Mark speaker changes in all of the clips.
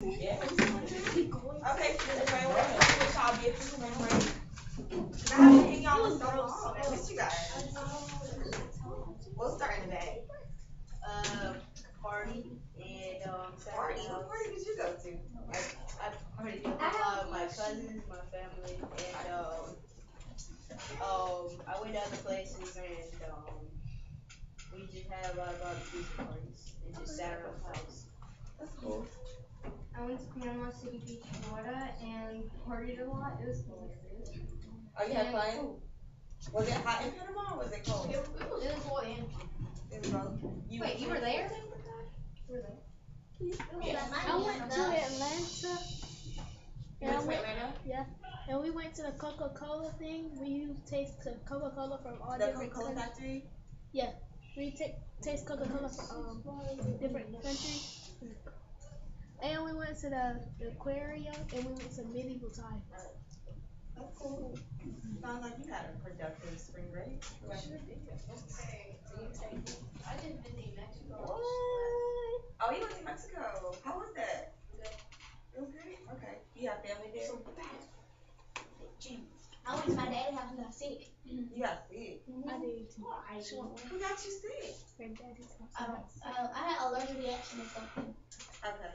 Speaker 1: Yeah. Okay, so does anybody want to tell me what y'all did for spring break? I haven't hang y'all in so long. I miss you guys. We'll start in the back.
Speaker 2: Party and
Speaker 1: Party. What party did you go to?
Speaker 2: I partied with my cousins, my family, and I went to other places and we just had a lot of barbecues and parties and just sat around the house.
Speaker 1: That's cool.
Speaker 3: I went to Panama City Beach, Florida, and partied a lot. It was hilarious.
Speaker 1: Oh, you had fun? Was it hot in Panama or was it cold?
Speaker 3: It was hot and
Speaker 1: It was both.
Speaker 3: Wait, you were there? You were there?
Speaker 1: Yeah.
Speaker 4: I went to Atlanta.
Speaker 1: You went to Atlanta?
Speaker 4: Yeah. And we went to the Coca-Cola thing. We used to taste the Coca-Cola from all
Speaker 1: The
Speaker 4: different
Speaker 1: Coca-Cola
Speaker 4: countries.
Speaker 1: factory?
Speaker 4: Yeah. We taste Coca-Cola from different countries. And we went to the aquarium and we went to medieval times.
Speaker 1: That's cool. Sounds like you had a productive spring break.
Speaker 3: Sure did. I did visit Mexico.
Speaker 1: What? Oh, you went to Mexico. How was that? It was great? Okay. You have family there?
Speaker 4: I went to my dad's house and got sick.
Speaker 1: You got sick?
Speaker 4: I did too.
Speaker 1: Who got you sick?
Speaker 4: Granddaddy's house.
Speaker 5: I had allergic reaction or something,
Speaker 1: Okay.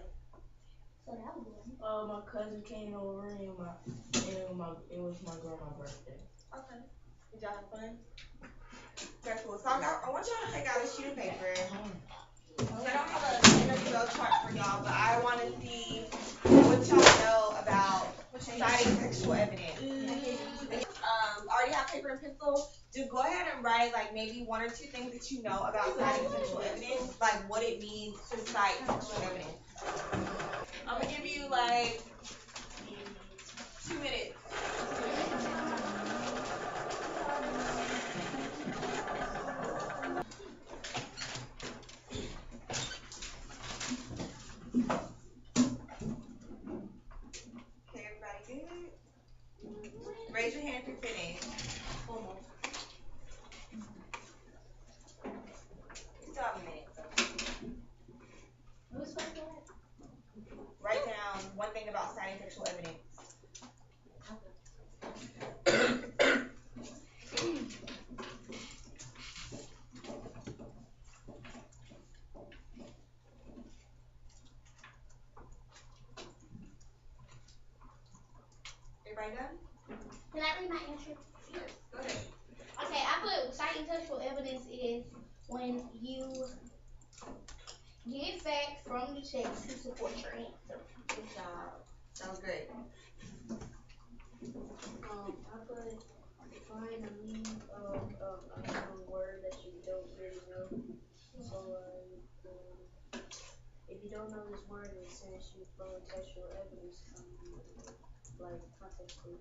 Speaker 5: so that was good.
Speaker 2: My cousin came over and it was my grandma's birthday.
Speaker 1: Okay. Did y'all have fun? Okay, cool. So I want y'all to take out a sheet of paper. So I don't have an interview chart for y'all, but I want to see what y'all know about citing sexual evidence. Already have paper and pencil? Just go ahead and write like maybe one or two things that you know about citing sexual evidence, like what it means to cite sexual evidence. I'm gonna give you like 2 minutes. Okay, everybody good? Raise your hand if you're finished.
Speaker 2: Almost.
Speaker 1: You still have a minute.
Speaker 5: Who's supposed to do
Speaker 1: Write down one thing about citing sexual evidence. Everybody done?
Speaker 5: Can I read my answer?
Speaker 1: Yes. Go ahead.
Speaker 5: Okay, I put citing textual evidence is when you get facts from the text to support your answer.
Speaker 1: Good job. Sounds great.
Speaker 2: I put find a meaning of a known word that you don't really know. So if you don't know this word in a sense, you follow textual evidence like context clue.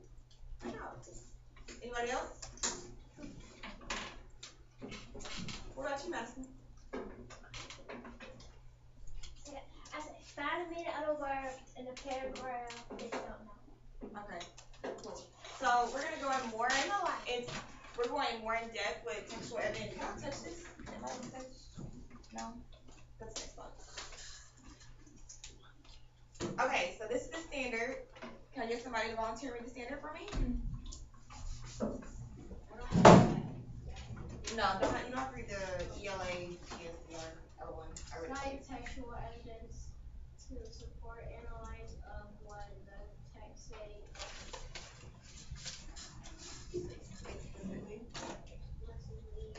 Speaker 1: Anybody else? What about you, Madison?
Speaker 5: I said find a meaning of a word in a paragraph that you don't know.
Speaker 1: Okay. Cool. So we're gonna go in more we're going more in depth with textual evidence. Can I touch this? Am I gonna touch? No? That's next one. Okay, so this is the standard. Can I get somebody to volunteer to read the standard for me? No, you don't have to read the ELA, TSDR, L1.
Speaker 3: Cite textual evidence to support analyze of what the text say
Speaker 1: Explicitly.
Speaker 3: explicitly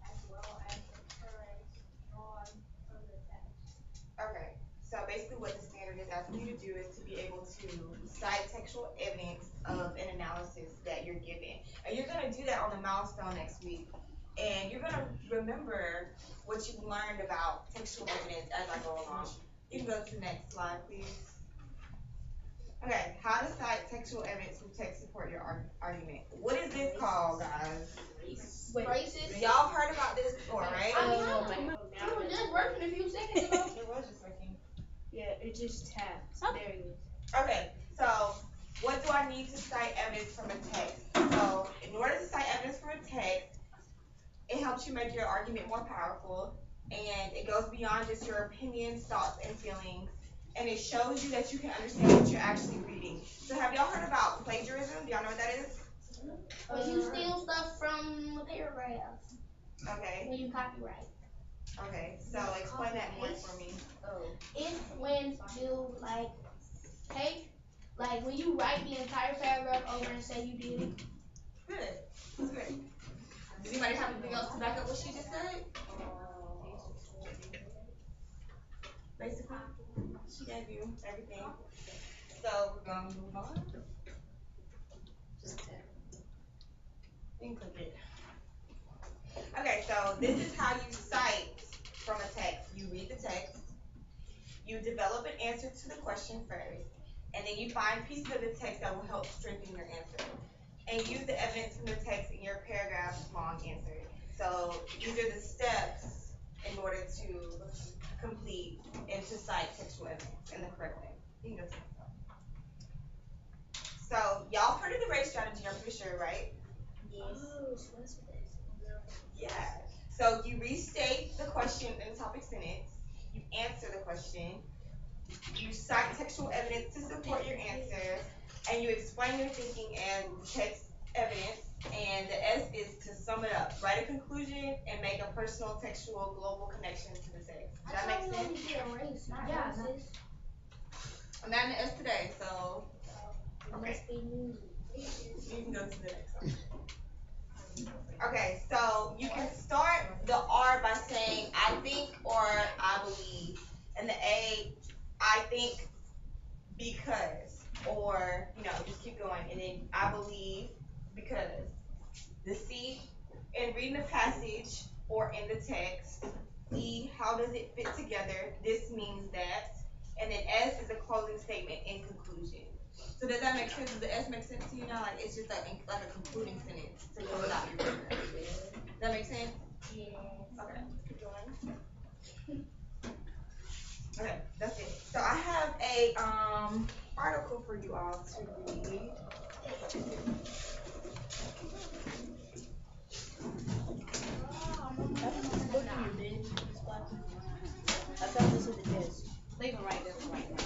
Speaker 3: as well as inference drawn from the text.
Speaker 1: Okay, so basically what the standard is asking you to do is to be able to cite textual evidence of an analysis that you're given. And you're going to do that on the milestone next week. And you're going to remember what you've learned about textual evidence as I go along. You can go to the next slide, please. Okay, how to cite textual evidence from text support your argument. What is this called, guys?
Speaker 5: Braces.
Speaker 1: Y'all have heard about this before, right?
Speaker 5: It was just working a few seconds ago.
Speaker 1: It was just working.
Speaker 2: Yeah, it just taps. There it is.
Speaker 1: Okay, so what do I need to cite evidence from a text? So in order to cite evidence from a text, it helps you make your argument more powerful, and it goes beyond just your opinions, thoughts, and feelings. and it shows you that you can understand what you're actually reading. So have y'all heard about plagiarism? Do y'all know what that is?
Speaker 2: When you steal stuff from a paragraph.
Speaker 1: Okay.
Speaker 2: When you copyright.
Speaker 1: Okay. So explain that more for me.
Speaker 2: It's when you like when you write the entire paragraph over and say you did it.
Speaker 1: Good. That's good. Does anybody have anything else to back up what she just said? Basically, she gave you everything. So we're gonna move on. You can click it. Okay, so this is how you cite from a text. You read the text, you develop an answer to the question first, and then you find pieces of the text that will help strengthen your answer. And use the evidence from the text in your paragraph long answer. So these are the steps in order to complete and to cite textual evidence in the correct way. You can go to the next one. So y'all heard of the RACE strategy, I'm pretty sure, right?
Speaker 2: Yes.
Speaker 1: Yeah. So you restate the question in the topic sentence, you answer the question, you cite textual evidence to support your answer, and you explain your thinking and text evidence, and the S is to sum it up. Write a conclusion and make a personal textual global connection to the text. Does that make sense?
Speaker 2: Yeah.
Speaker 1: I'm adding the S today, so okay.
Speaker 2: Must be new.
Speaker 1: You can go to the next one. Okay, so you can start the R by saying I think or I believe, and the A, I think because, or just keep going, and then I believe because. The C, in reading the passage or in the text. E, how does it fit together? This means that. And then S is a closing statement in conclusion. So does that make sense? Does the S make sense to you now? Like it's just like a concluding sentence to close out your paragraph. Does that make sense?
Speaker 2: Yeah.
Speaker 1: Okay, keep going. Okay, that's it. So I have a article for you all to read.
Speaker 2: I thought this was the desk.
Speaker 6: Leave it right there for right now.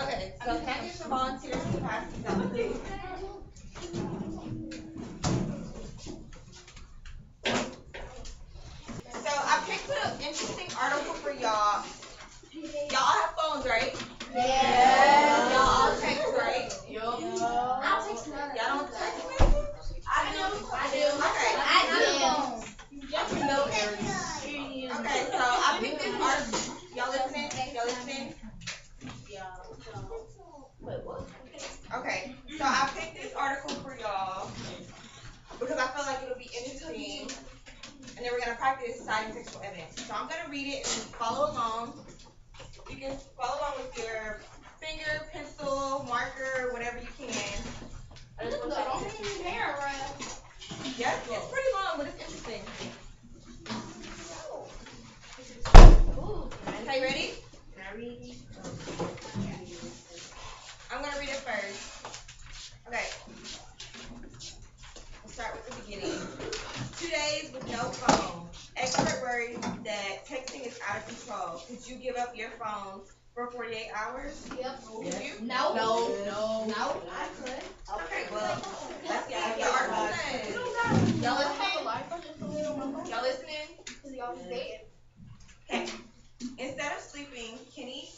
Speaker 1: Okay, so can I get some volunteers to pass these out, please? So I picked an interesting article for y'all. Y'all have phones, right?
Speaker 2: Yeah.
Speaker 1: Y'all all text, right?
Speaker 2: I'll text none.
Speaker 1: Y'all don't text messages?
Speaker 2: I do.
Speaker 1: Okay. Okay, so I picked this article. Y'all listening? Y'all listening?
Speaker 2: Wait, what?
Speaker 1: Okay, so I picked this article for y'all because I feel like it'll be interesting, and then we're gonna practice citing textual evidence. So I'm gonna read it and follow along. You can follow along with your finger, pencil, marker, whatever you can. I just want y'all to yes, it's pretty long, but it's interesting. Okay, ready?
Speaker 2: Can I read it?
Speaker 1: I'm gonna read it first. Okay. We'll start with the beginning. 2 days with no phone. Expert worried that texting is out of control. Could you give up your phone for 48 hours?
Speaker 2: Yep.
Speaker 1: Would you?
Speaker 2: No.
Speaker 1: I could. Okay, well, let's see what the article says. Y'all listening? Y'all listening? Okay. Instead of sleeping, Kenny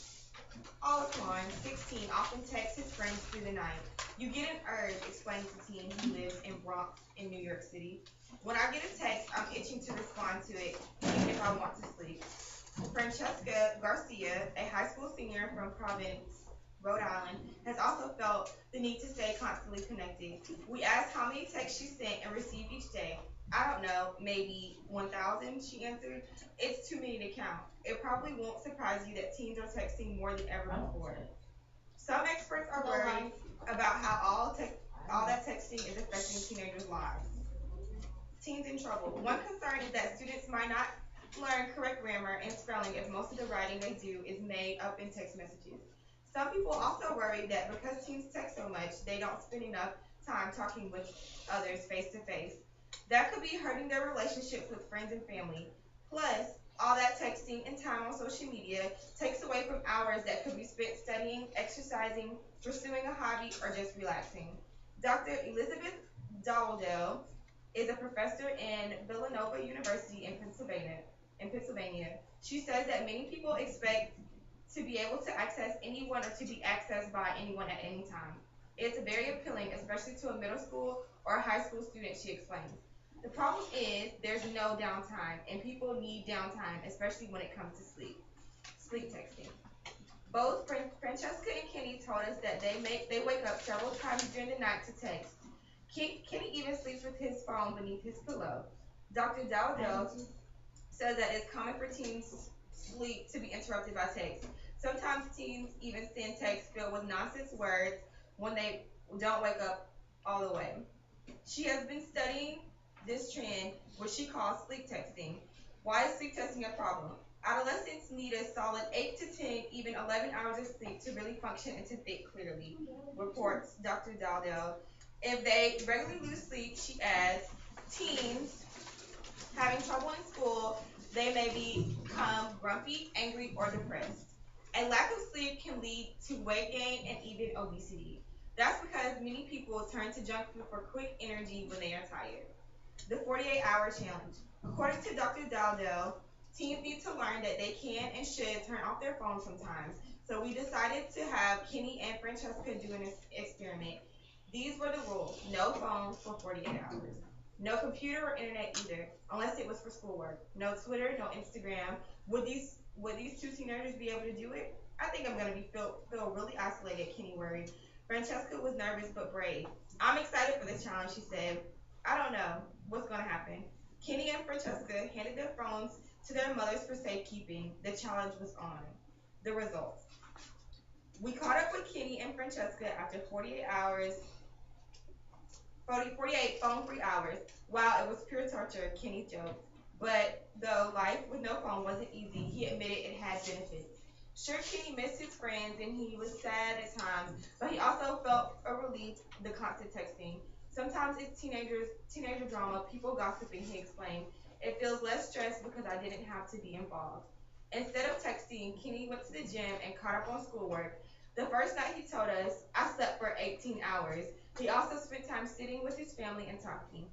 Speaker 1: Olaquan, 16, often texts his friends through the night. You get an urge, explains the teen who lives in Bronx in New York City. When I get a text, I'm itching to respond to it, even if I want to sleep. Francesca Garcia, a high school senior from Providence, Rhode Island, has also felt the need to stay constantly connected. We asked how many texts she sent and received each day. I don't know, maybe 1,000, she answered. It's too many to count. It probably won't surprise you that teens are texting more than ever before. Some experts are worried about how all that texting is affecting teenagers' lives. Teens in trouble. One concern is that students might not learn correct grammar and spelling if most of the writing they do is made up in text messages. Some people also worry that because teens text so much, they don't spend enough time talking with others face to face. That could be hurting their relationships with friends and family. Plus, All that texting and time on social media takes away from hours that could be spent studying, exercising, pursuing a hobby, or just relaxing. Dr. Elizabeth Dowdell is a professor in Villanova University in Pennsylvania. She says that many people expect to be able to access anyone or to be accessed by anyone at any time. It's very appealing, especially to a middle school or a high school student, she explains. The problem is there's no downtime, and people need downtime, especially when it comes to sleep texting. Both Francesca and Kenny told us that they wake up several times during the night to text. Kenny even sleeps with his phone beneath his pillow. Dr. Dowdell says that it's common for teens' sleep to be interrupted by text. Sometimes teens even send texts filled with nonsense words when they don't wake up all the way. She has been studying this trend, which she calls sleep texting. Why is sleep texting a problem? Adolescents need a solid 8 to 10, even 11 hours of sleep to really function and to think clearly, reports Dr. Dowdell. If they regularly lose sleep, she adds, teens having trouble in school, they may become grumpy, angry, or depressed. A lack of sleep can lead to weight gain and even obesity. That's because many people turn to junk food for quick energy when they are tired. The 48-hour challenge. According to Dr. Dowdell, teens need to learn that they can and should turn off their phones sometimes. So we decided to have Kenny and Francesca do an experiment. These were the rules. No phone for 48 hours. No computer or internet either, unless it was for schoolwork. No Twitter, no Instagram. Would these two teenagers be able to do it? I think I'm gonna feel really isolated, Kenny worried. Francesca was nervous but brave. I'm excited for this challenge, she said. I don't know what's gonna happen. Kenny and Francesca handed their phones to their mothers for safekeeping. The challenge was on. The results. We caught up with Kenny and Francesca after 48 hours 48 phone-free hours. Wow, it was pure torture, Kenny joked. But though life with no phone wasn't easy, he admitted it had benefits. Sure, Kenny missed his friends and he was sad at times, but he also felt a relief the constant texting. Sometimes it's teenager drama, people gossiping, he explained. It feels less stress because I didn't have to be involved. Instead of texting, Kenny went to the gym and caught up on schoolwork. The first night he told us, I slept for 18 hours. He also spent time sitting with his family and talking.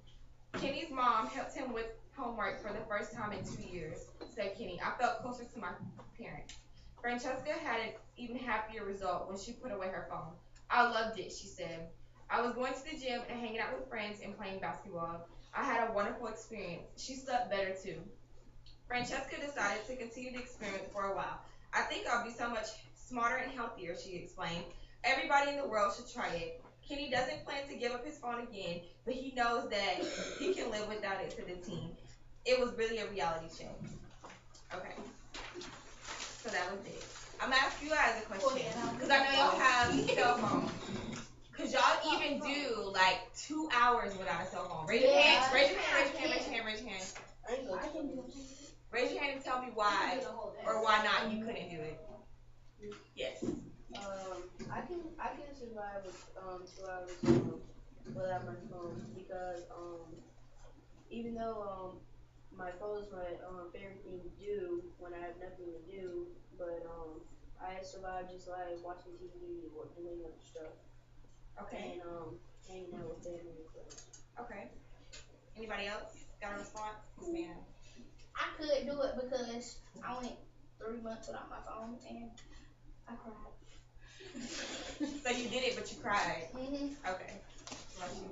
Speaker 1: Kenny's mom helped him with homework for the first time in 2 years, said Kenny. I felt closer to my parents. Francesca had an even happier result when she put away her phone. I loved it, she said. I was going to the gym and hanging out with friends and playing basketball. I had a wonderful experience. She slept better too. Francesca decided to continue the experiment for a while. I think I'll be so much smarter and healthier, she explained. Everybody in the world should try it. Kenny doesn't plan to give up his phone again, but he knows that he can live without it, to the team. It was really a reality check. Okay, so that was it. I'm gonna ask you guys a question, because I know y'all have cell phones. Could y'all even do like 2 hours without a cell phone? Raise your hands, raise your hand, raise your hand, raise your hand, raise your hand. Raise your hand and tell me why or why not you couldn't do it. Yes.
Speaker 2: I can survive with 2 hours without my phone because even though my phone is my favorite thing to do when I have nothing to do, but I survive just like watching TV or doing other stuff
Speaker 1: Okay.
Speaker 2: and hanging out with family and friends.
Speaker 1: Okay. Anybody else got a response? Yes, ma'am.
Speaker 4: I could do it because I went 3 months without my phone and I cried.
Speaker 1: So you did it, but you cried.
Speaker 4: Mhm.
Speaker 1: Okay. What you?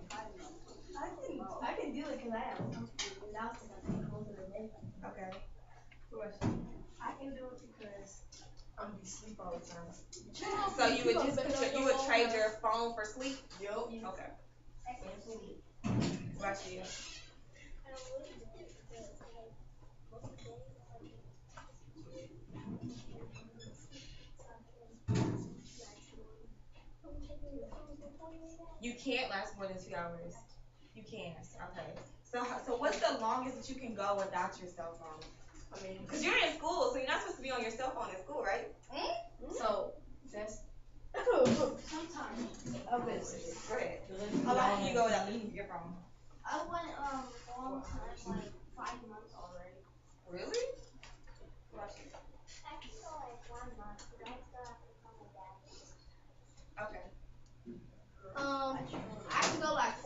Speaker 5: I can do it because I have something without something closer to me.
Speaker 1: Okay.
Speaker 5: I can do it because
Speaker 7: I'm be sleep all the time.
Speaker 1: So you would just you would trade your phone for sleep?
Speaker 7: Yup.
Speaker 1: Okay.
Speaker 5: I can sleep.
Speaker 1: What about you?
Speaker 3: I don't really do it because like most of the day
Speaker 1: You can't last more than 2 hours. You can't. Okay. So what's the longest that you can go without your cell phone?
Speaker 7: I mean,
Speaker 1: Because you're in school, so you're not supposed to be on your cell phone in school, right?
Speaker 7: so that's
Speaker 5: Sometimes.
Speaker 1: Go ahead. How long can you go without leaving your phone?
Speaker 3: I went a long time, like 5 months already.
Speaker 1: Really?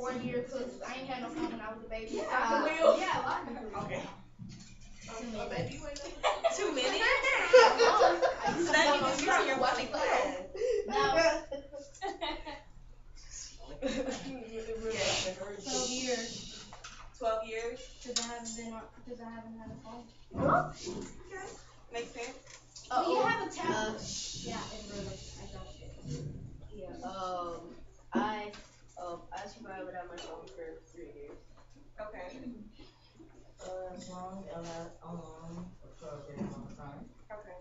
Speaker 3: 4 years, cause I ain't had no phone when I was a baby.
Speaker 2: Yeah.
Speaker 3: Yeah, a lot of people.
Speaker 1: Okay.
Speaker 7: A baby weight
Speaker 1: 2 minutes?
Speaker 3: I used
Speaker 1: So
Speaker 3: to
Speaker 1: that
Speaker 3: go
Speaker 1: means
Speaker 3: on
Speaker 1: you're on your
Speaker 3: YouTube
Speaker 1: funny
Speaker 3: watching
Speaker 1: class.
Speaker 3: No, 12 years.
Speaker 1: 12 years?
Speaker 3: Cause I haven't had a phone.
Speaker 1: Okay. Makes sense.
Speaker 3: Do you have a tablet?
Speaker 2: Yeah, I survived without my phone for 3 years.
Speaker 1: Okay.
Speaker 6: As long as for a very long time.
Speaker 1: Okay.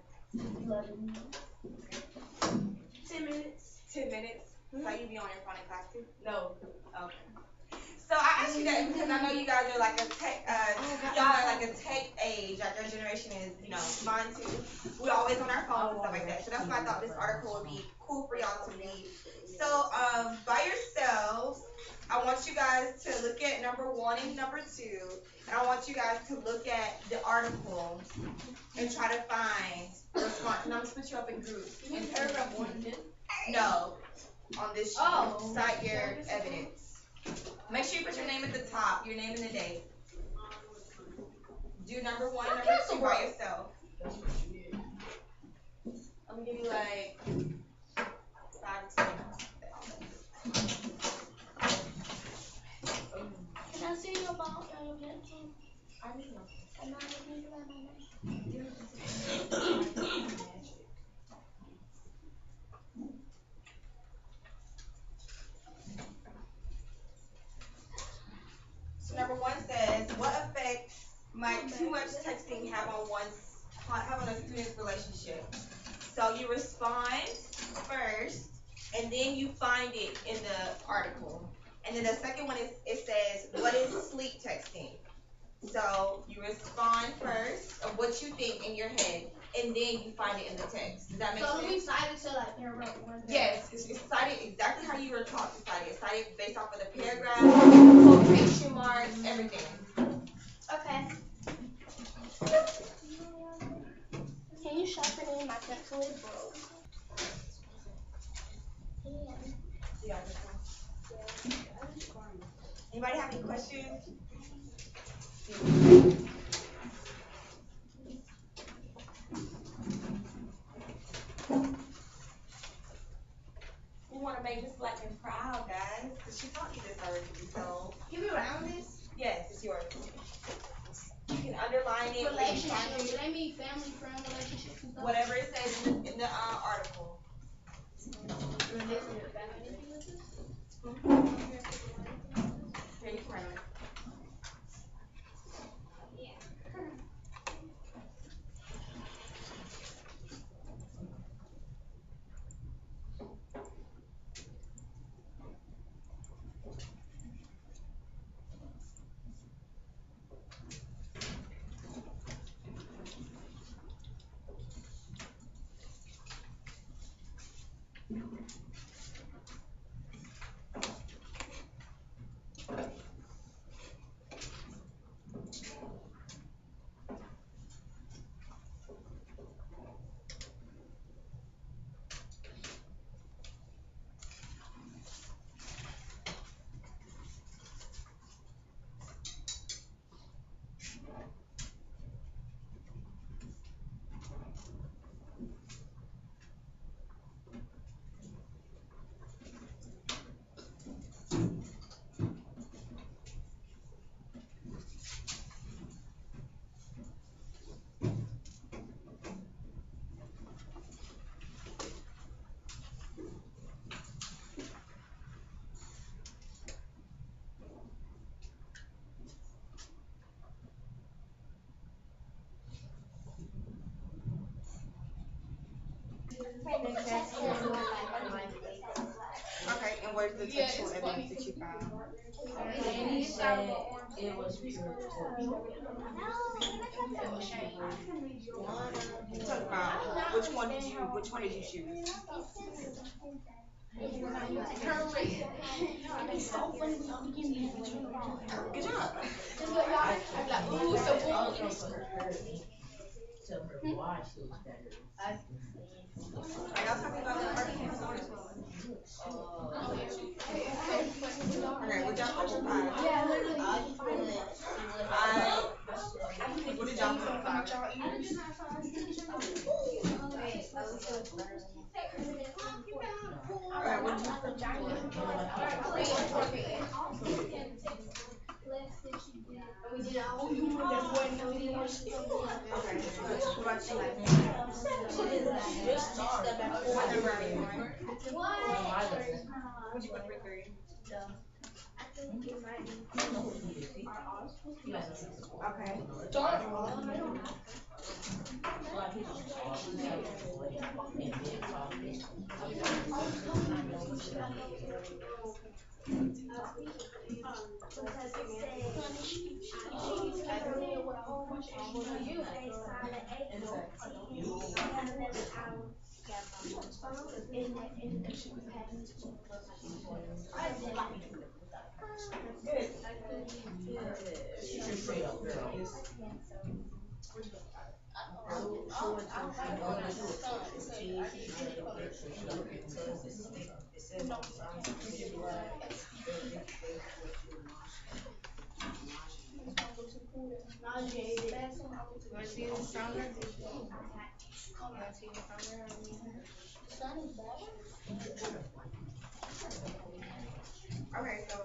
Speaker 3: 10 minutes.
Speaker 1: 10 minutes? So you be on your phone in class too?
Speaker 2: No.
Speaker 1: Okay. So I asked you that because I know you guys are like a tech, y'all are like a tech age, like your generation is, mine too. We're always on our phones and stuff like that. So that's why I thought this article would be cool for y'all to read. So, by yourselves, I want you guys to look at number 1 and number 2, and I want you guys to look at the article and try to find a response. And I'm gonna split you up in groups.
Speaker 2: In paragraph 1 and 2?
Speaker 1: No, on this sheet.
Speaker 3: Oh.
Speaker 1: Cite your evidence. Make sure you put your name at the top, your name and the date. Do number 1 and number 2 by yourself. I'm gonna give you like 5 to 10 minutes.
Speaker 3: Can I see your ball and your pencil?
Speaker 1: I need to know.
Speaker 3: And I need to my name.
Speaker 1: So number 1 says, what effect might too much texting have on a student's relationship? So you respond first, and then you find it in the article. And then the second one it says, what is sleep texting? So you respond first of what you think in your head, and then you find it in the text. Does that make
Speaker 3: So
Speaker 1: sense?
Speaker 3: we cited to like paragraph 1.
Speaker 1: Yes, it's cited exactly how you were taught to cite it. It's cited based off of the paragraph, quotation marks, everything.
Speaker 3: Okay. Can you sharpen it in my pencil? It broke.
Speaker 1: Yeah, this one. Anybody have any questions? We want to make Miss Blackman proud, guys, because she taught you this already. So
Speaker 3: Give me around this.
Speaker 1: yes, it's yours. You can underline it.
Speaker 3: Relationship. They mean family, friend, relationships and stuff.
Speaker 1: Whatever it says in the article. Here, you can write it. Okay, and where's the textual evidence that you found?
Speaker 6: He said it was pure torture.
Speaker 1: Talk about which one did you choose? Good job.
Speaker 6: Tell her why she was better.
Speaker 1: Are y'all talking about the article? Okay, would y'all Alright, what did you put
Speaker 3: We did our own homework, that boy know he didn't want to
Speaker 1: Okay, what about you? What number are you on? What'd you put for 3?
Speaker 3: I think it might be.
Speaker 1: Okay.
Speaker 6: She's a straight up girl.
Speaker 1: You wanna see even stronger? Okay, so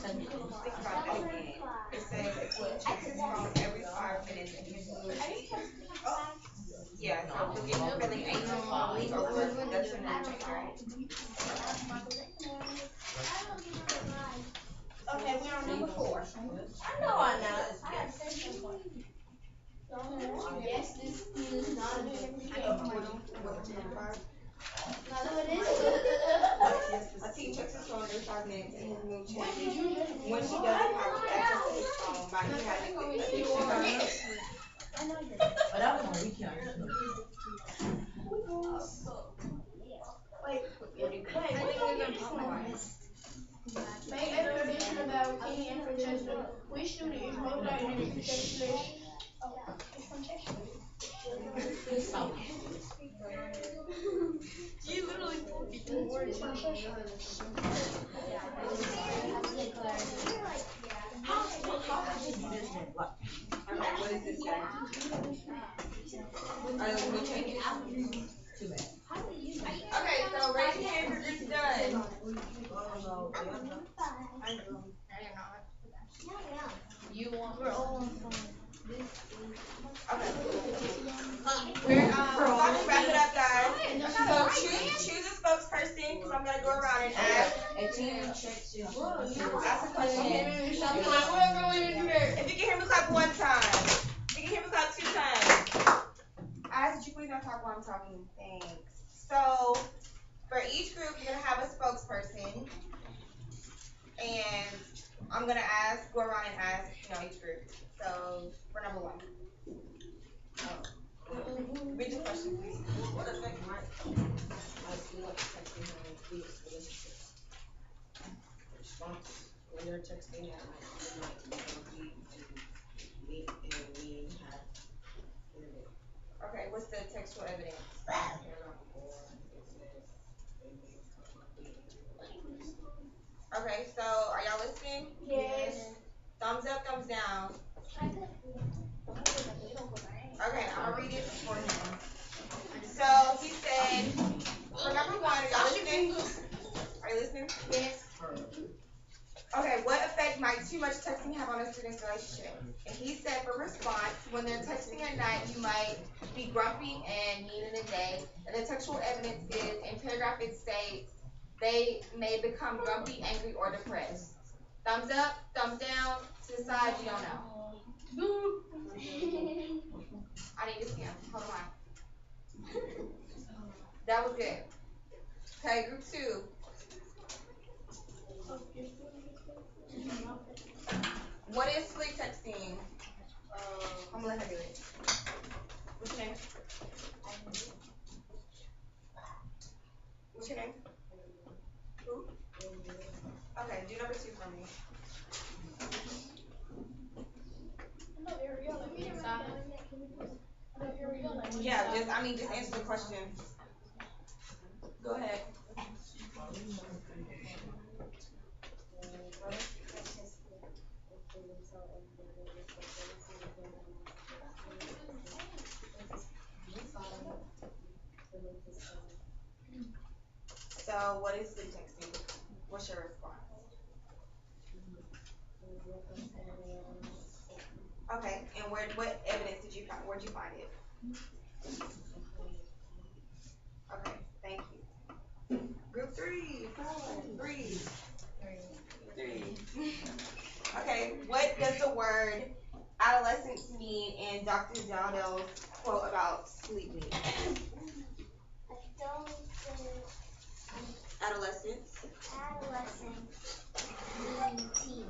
Speaker 1: think about that again. It says if you check his phone every 5 minutes and he's moved. Oh, yeah, so if you're feeling anxious all week or worse, that's your mood change, right?
Speaker 3: Okay, we're on number 4.
Speaker 6: I know I'm not.
Speaker 3: Yes, this is not a good.
Speaker 1: Number 5?
Speaker 3: No, it is.
Speaker 1: A teen checks his phone every 5 minutes and his mood changes. When she doesn't have access to his phone, might he have an addiction?
Speaker 6: But that was on weekend.
Speaker 3: Make explanation about any information. Which student is most likely to take
Speaker 1: You literally what is this guy? Are those mood changes?
Speaker 6: Too bad.
Speaker 1: Okay, so raise your hand if your group's done.
Speaker 3: We're all on phone.
Speaker 1: Okay. We're about to wrap it up, guys. So choose a spokesperson, because I'm gonna go around and ask a question. If you can hear me clap 1 time. If you can hear me clap 2 times. I asked you please don't talk while I'm talking. Thanks. So for each group, you're gonna have a spokesperson, and I'm gonna go around and ask, each group. So for number 1. Read the question, please.
Speaker 6: What effect might I feel like texting her increase relationships? Response: when you're texting at night, you might be meet and we have internet.
Speaker 1: Okay, what's the textual evidence?
Speaker 6: Paragraph 4, it says they may probably.
Speaker 1: Okay, so are y'all listening?
Speaker 3: Yes.
Speaker 1: Thumbs up, thumbs down. Okay, I'm gonna read it for him. So he said, for number 1, are y'all listening? Are you listening?
Speaker 3: Yes.
Speaker 1: Okay, what effect might too much texting have on a student's relationship? And he said for response, when they're texting at night, you might be grumpy and mean in a day. And the textual evidence is, in paragraph it states, they may become grumpy, angry, or depressed. Thumbs up, thumbs down, to the side, you don't know. I need to see him. Hold on. That was good. Okay, group 2. What is sleep texting? I'm gonna let her do it. What's your name? What's your name? Who? Okay, do number 2 for me. Yeah, just answer the question. Go ahead. So what is sleep texting? What's your response? Okay, and what evidence did you find? Where'd you find it? Okay, thank you. Group 3, 4, 3. Okay, what does the word adolescence mean in Dr. Dowdell's quote about sleep mean? Adolescence.
Speaker 5: Adolescence mean teen.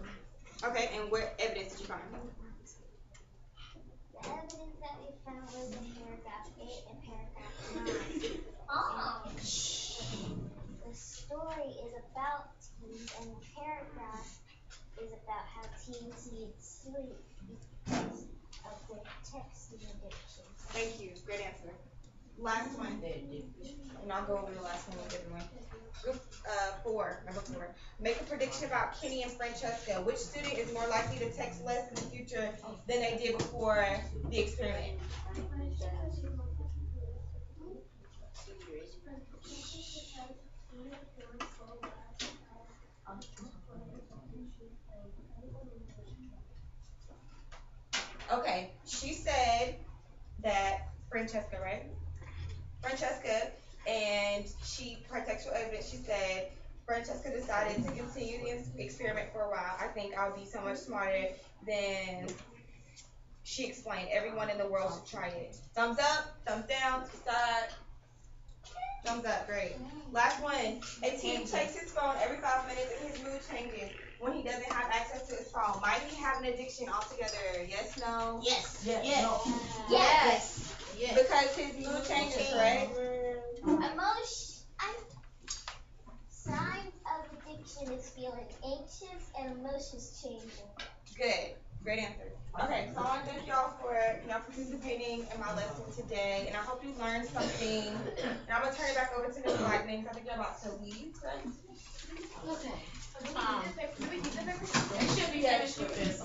Speaker 1: Okay, and what evidence did you find?
Speaker 5: The evidence that we found was in paragraph 8 and paragraph 9. Oh. The story is about teens, and the paragraph is about how teens need sleep because of their texting addiction.
Speaker 1: Thank you. Great answer. Last one. And I'll go over the last one with everyone. Group 4, number 4. Make a prediction about Kenny and Francesca. Which student is more likely to text less in the future than they did before the experiment? Okay, she said that Francesca, right? Francesca, and her textual evidence, she said, Francesca decided to continue the experiment for a while. I think I'll be so much smarter than she explained. Everyone in the world should try it. Thumbs up, thumbs down, side. Thumbs up, great. Last one. A teen checks his phone every 5 minutes and his mood changes when he doesn't have access to his phone. Might he have an addiction altogether? Yes, no?
Speaker 6: Yes.
Speaker 7: Yes. No.
Speaker 5: Yes.
Speaker 1: Because his mood changes, correct?
Speaker 5: Signs of addiction is feeling anxious and emotions changing.
Speaker 1: Good. Great answer. Okay, so I want to thank y'all for participating in my lesson today, and I hope you learned something. And I'm gonna turn it back over to Ms. Blackman because I think you're about to leave, correct?
Speaker 6: Okay.
Speaker 7: It should be finished with this.